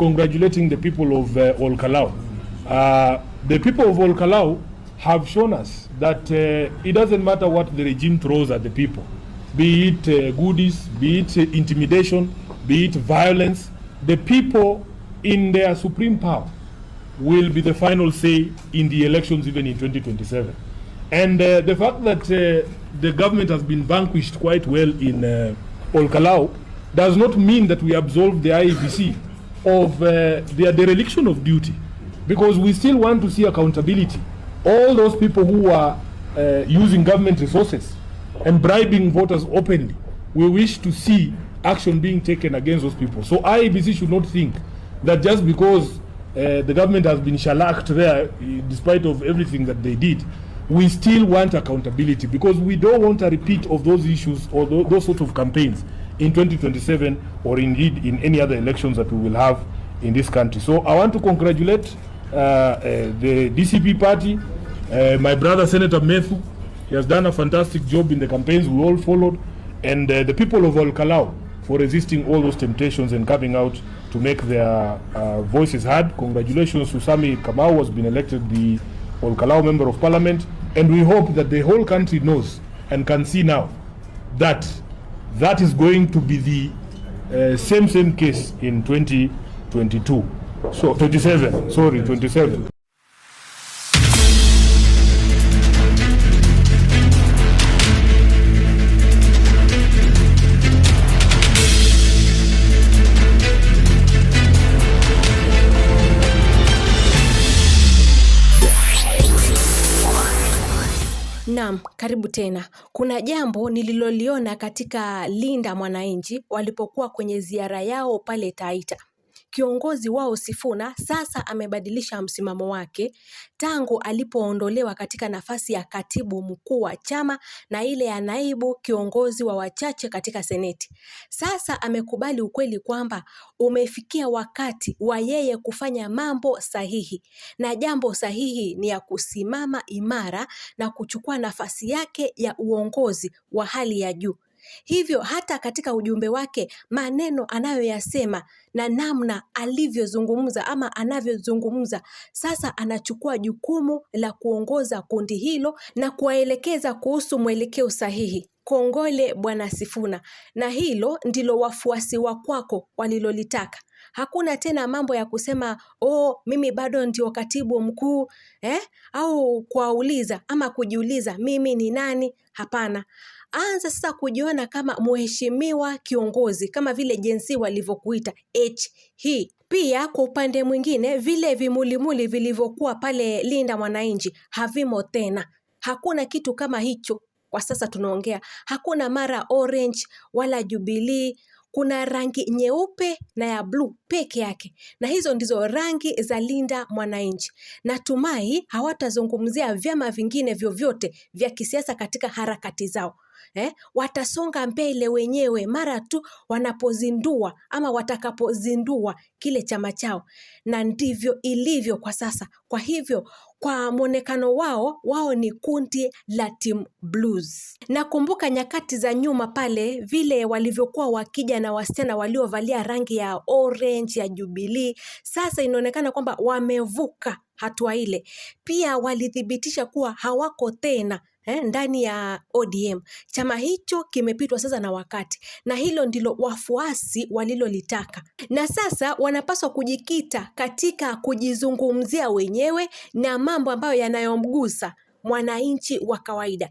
congratulating the people of Ol Kalou. The people of Ol Kalou have shown us that it doesn't matter what the regime throws at the people, be it goodies, be it intimidation, be it violence. The people in their supreme power will be the final say in the elections, even in 2027. And the fact that the government has been vanquished quite well in Ol Kalou does not mean that we absolve the IEBC of their dereliction of duty, because we still want to see accountability. All those people who are using government resources and bribing voters openly, we wish to see action being taken against those people. So IEBC should not think that just because the government has been shellacked there, despite of everything that they did, we still want accountability, because we don't want a repeat of those issues or those sorts of campaigns in 2027 or indeed in any other elections that we will have in this country. So I want to congratulate the DCP party, my brother Senator Methu. He has done a fantastic job in the campaigns we all followed, and the people of Ol Kalou for resisting all those temptations and coming out to make their voices heard. Congratulations to Sami Kamau, who has been elected the Ol Kalou Member of Parliament, and we hope that the whole country knows and can see now that that is going to be the same case in 2022. So 27. Naam, karibu tena. Kuna jambo nililoliona katika Linda Mwananchi walipokuwa kwenye ziara yao pale Taita. Kiongozi wao Sifuna sasa amebadilisha msimamo wake tangu alipoondolewa katika nafasi ya katibu mkuu wa chama na ile ya naibu kiongozi wa wachache katika seneti. Sasa amekubali ukweli kwamba umefikia wakati wa yeye kufanya mambo sahihi, na jambo sahihi ni ya kusimama imara na kuchukua nafasi yake ya uongozi wa hali ya juu. Hivyo hata katika ujumbe wake, maneno anayoyasema na namna alivyozungumza ama anavyozungumza, sasa anachukua jukumu la kuongoza kundi hilo na kuwaelekeza kuhusu mwelekeo sahihi. Kongole Bwana Sifuna, na hilo ndilo wafuasi wa kwako walilolitaka. Hakuna tena mambo ya kusema mimi bado ndio katibu mkuu au kuuliza ama kujiuliza mimi ni nani. Hapana. Anza sasa kujiona kama mheshimiwa kiongozi, kama vile jensi walivyokuita HE. Pia kwa upande mwingine, vile vimulimuli vilivyokuwa pale Linda Mwananchi havimo tena. Hakuna kitu kama hicho kwa sasa tunaongea. Hakuna mara orange wala Jubilee. Kuna rangi nyeupe na ya blue peke yake, na hizo ndizo rangi za Linda Mwananchi. Natumai hawatazungumzia vyama vingine vyovyote vya kisiasa katika harakati zao. Watasonga mbele wenyewe mara tu wanapozindua ama watakapozindua kile chama chao, na ndivyo ilivyo kwa sasa. Kwa hivyo kwa mwonekano wao ni kundi la Team Blues. Nakumbuka nyakati za nyuma pale vile walivyokuwa wakija na wasichana waliovalia rangi ya orange ya Jubilee. Sasa inaonekana kwamba wamevuka hatua ile. Pia walithibitisha kuwa hawako tena ndani ya ODM. Chama hicho kimepitwa sasa na wakati, na hilo ndilo wafuasi walilolitaka. Na sasa wanapaswa kujikita katika kujizungumzia wenyewe na mambo ambayo yanayomgusa mwananchi wa kawaida.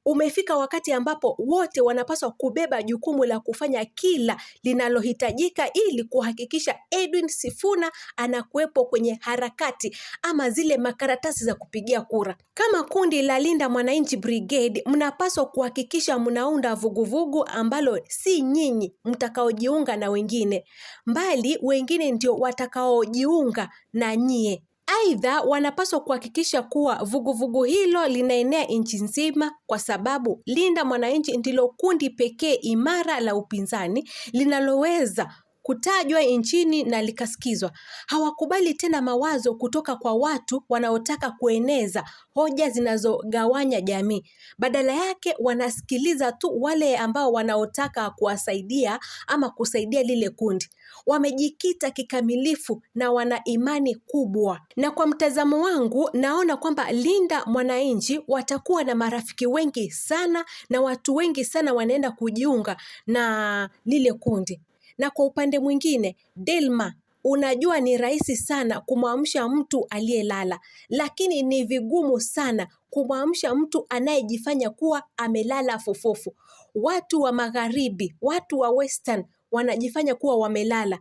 Umefika wakati ambapo wote wanapaswa kubeba jukumu la kufanya kila linalohitajika ili kuhakikisha Edwin Sifuna anakuwepo kwenye harakati ama zile makaratasi za kupigia kura. Kama kundi la Linda Mwananchi Brigade, mnapaswa kuhakikisha mnaunda vuguvugu ambalo si nyinyi mtakaojiunga na wengine, bali wengine ndio watakaojiunga na nyie. Aidha, wanapaswa kuhakikisha kuwa vuguvugu hilo linaenea nchi nzima, kwa sababu Linda Mwananchi ndilo kundi pekee imara la upinzani linaloweza kutajwa nchini na likasikizwa. Hawakubali tena mawazo kutoka kwa watu wanaotaka kueneza hoja zinazogawanya jamii. Badala yake wanasikiliza tu wale ambao wanaotaka kuwasaidia ama kusaidia lile kundi. Wamejikita kikamilifu na wana imani kubwa. Na kwa mtazamo wangu naona kwamba Linda Mwananchi watakuwa na marafiki wengi sana na watu wengi sana wanaenda kujiunga na lile kundi. Na kwa upande mwingine, Dilma, unajua ni rahisi sana kumwamsha mtu aliyelala, lakini ni vigumu sana kumwamsha mtu anayejifanya kuwa amelala fofofo. Watu wa magharibi, watu wa western wanajifanya kuwa wamelala.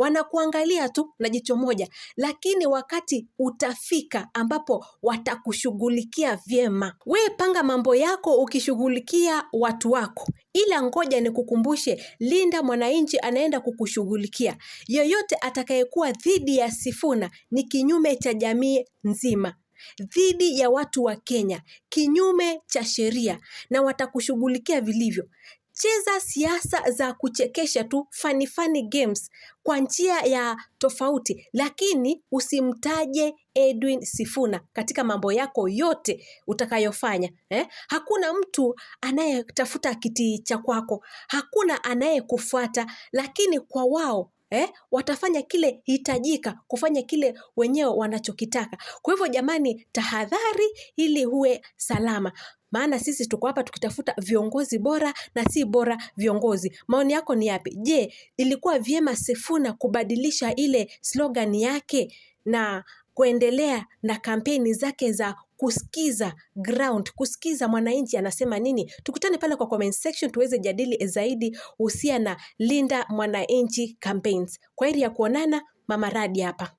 Wanakuangalia tu na jicho moja, lakini wakati utafika ambapo watakushughulikia vyema. We panga mambo yako ukishughulikia watu wako, ila ngoja nikukumbushe, Linda Mwananchi anaenda kukushughulikia. Yoyote atakayekuwa dhidi ya Sifuna ni kinyume cha jamii nzima, dhidi ya watu wa Kenya, kinyume cha sheria, na watakushughulikia vilivyo. Cheza siasa za kuchekesha tu, funny games kwa njia ya tofauti, lakini usimtaje Edwin Sifuna katika mambo yako yote utakayofanya. Hakuna mtu anayetafuta kiti cha kwako, hakuna anayekufuata, lakini kwa wao watafanya kile hitajika, kufanya kile wenyewe wanachokitaka. Kwa hivyo jamani, tahadhari ili uwe salama. Maana sisi tuko hapa tukitafuta viongozi bora na si bora viongozi. Maoni yako ni yapi? Je, ilikuwa vyema Sifuna kubadilisha ile slogan yake na kuendelea na kampeni zake za kusikiza ground, kusikiza mwananchi anasema nini? Tukutane pale kwa comment section tuweze jadili zaidi husiana na Linda Mwananchi campaigns. Kwa heri ya kuonana, Mama Radi hapa.